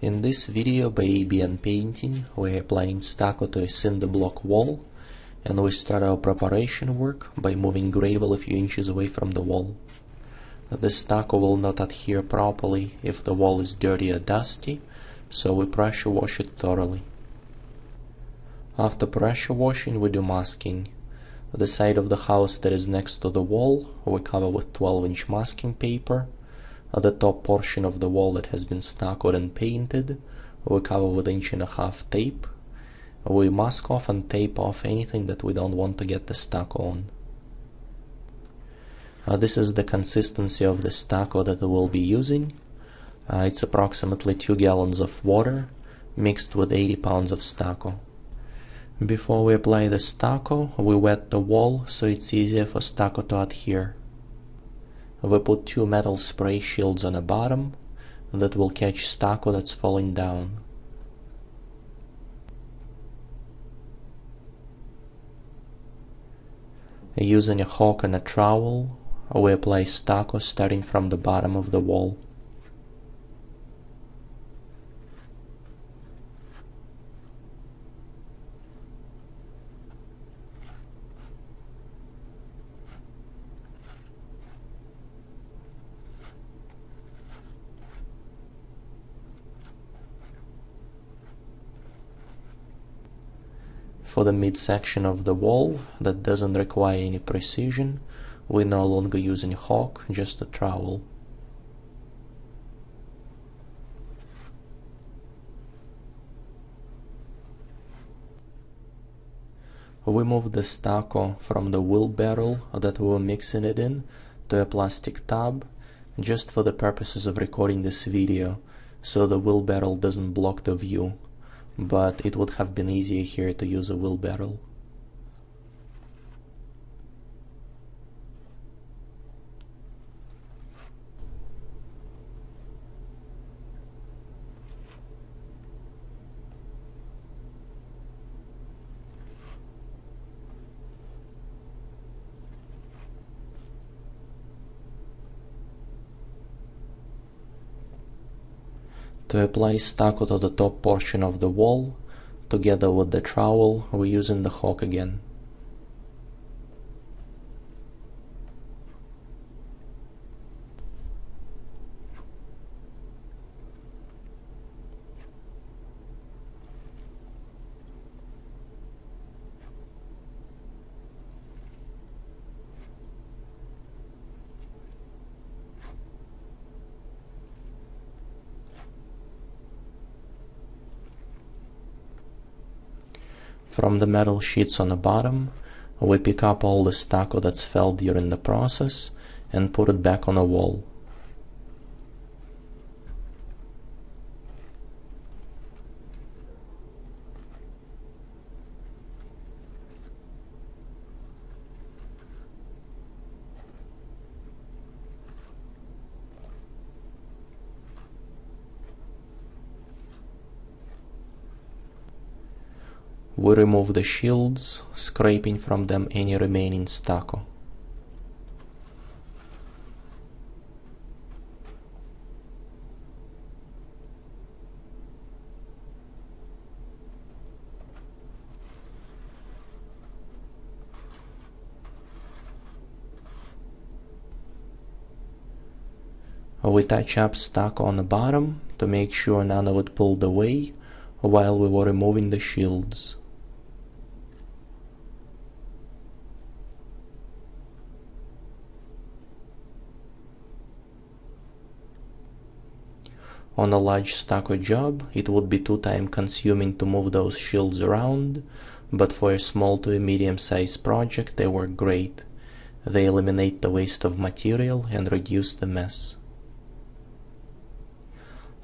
In this video by ABN Painting, we're applying stucco to a cinder block wall, and we start our preparation work by moving gravel a few inches away from the wall. The stucco will not adhere properly if the wall is dirty or dusty, so we pressure wash it thoroughly. After pressure washing, we do masking. The side of the house that is next to the wall we cover with 12-inch masking paper. The top portion of the wall that has been stuccoed and painted we cover with 1.5-inch tape. We mask off and tape off anything that we don't want to get the stucco on. This is the consistency of the stucco that we will be using. It's approximately 2 gallons of water mixed with 80 pounds of stucco. Before we apply the stucco, we wet the wall so it's easier for stucco to adhere. We put 2 metal spray shields on the bottom that will catch stucco that's falling down. Using a hook and a trowel, we apply stucco starting from the bottom of the wall. For the midsection of the wall that doesn't require any precision, we no longer using a hook, just a trowel. We move the stucco from the wheelbarrow that we were mixing it in to a plastic tub, just for the purposes of recording this video, so the wheelbarrow doesn't block the view. But it would have been easier here to use a wheelbarrow. To apply stucco to the top portion of the wall, together with the trowel, we're using the hook again. From the metal sheets on the bottom, we pick up all the stucco that's fell during the process and put it back on the wall. We remove the shields, scraping from them any remaining stucco. We touch up stucco on the bottom to make sure none of it pulled away while we were removing the shields. On a large stucco job, it would be too time consuming to move those shields around, but for a small to a medium-sized project they work great. They eliminate the waste of material and reduce the mess.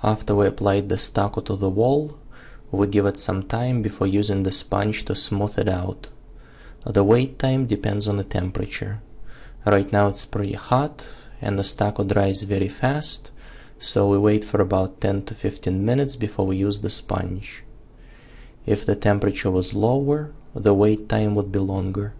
After we applied the stucco to the wall, we give it some time before using the sponge to smooth it out. The wait time depends on the temperature. Right now it's pretty hot and the stucco dries very fast, so we wait for about 10 to 15 minutes before we use the sponge. If the temperature was lower, the wait time would be longer.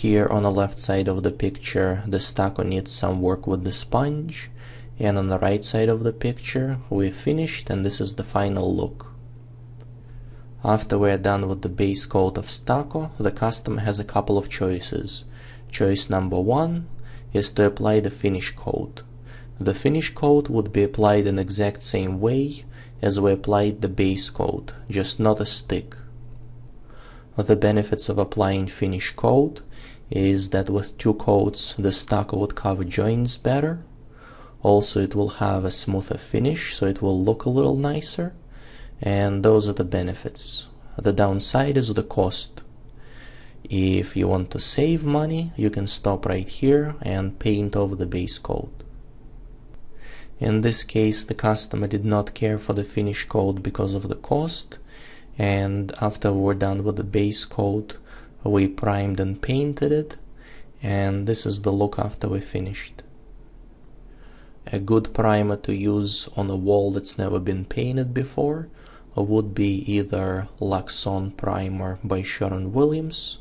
Here on the left side of the picture, the stucco needs some work with the sponge, and on the right side of the picture, we're finished, and this is the final look. After we're done with the base coat of stucco, the customer has a couple of choices. Choice number one is to apply the finish coat. The finish coat would be applied in the exact same way as we applied the base coat, just not a stick. The benefits of applying finish coat is that with two coats the stucco would cover joints better. Also, it will have a smoother finish, so it will look a little nicer, and those are the benefits. The downside is the cost. If you want to save money, you can stop right here and paint over the base coat. In this case, the customer did not care for the finish coat because of the cost, and after we're done with the base coat, we primed and painted it, and this is the look after we finished. A good primer to use on a wall that's never been painted before would be either Luxon Primer by Sherwin-Williams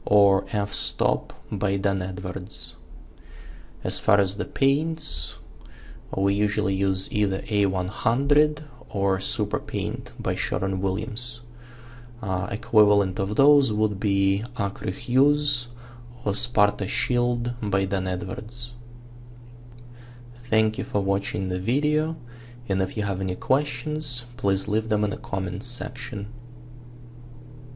or F-Stop by Dan Edwards. As far as the paints, we usually use either A100 or Super Paint by Sherwin-Williams. Equivalent of those would be Acre Hues or Sparta Shield by Dan Edwards. Thank you for watching the video, and if you have any questions, please leave them in the comments section.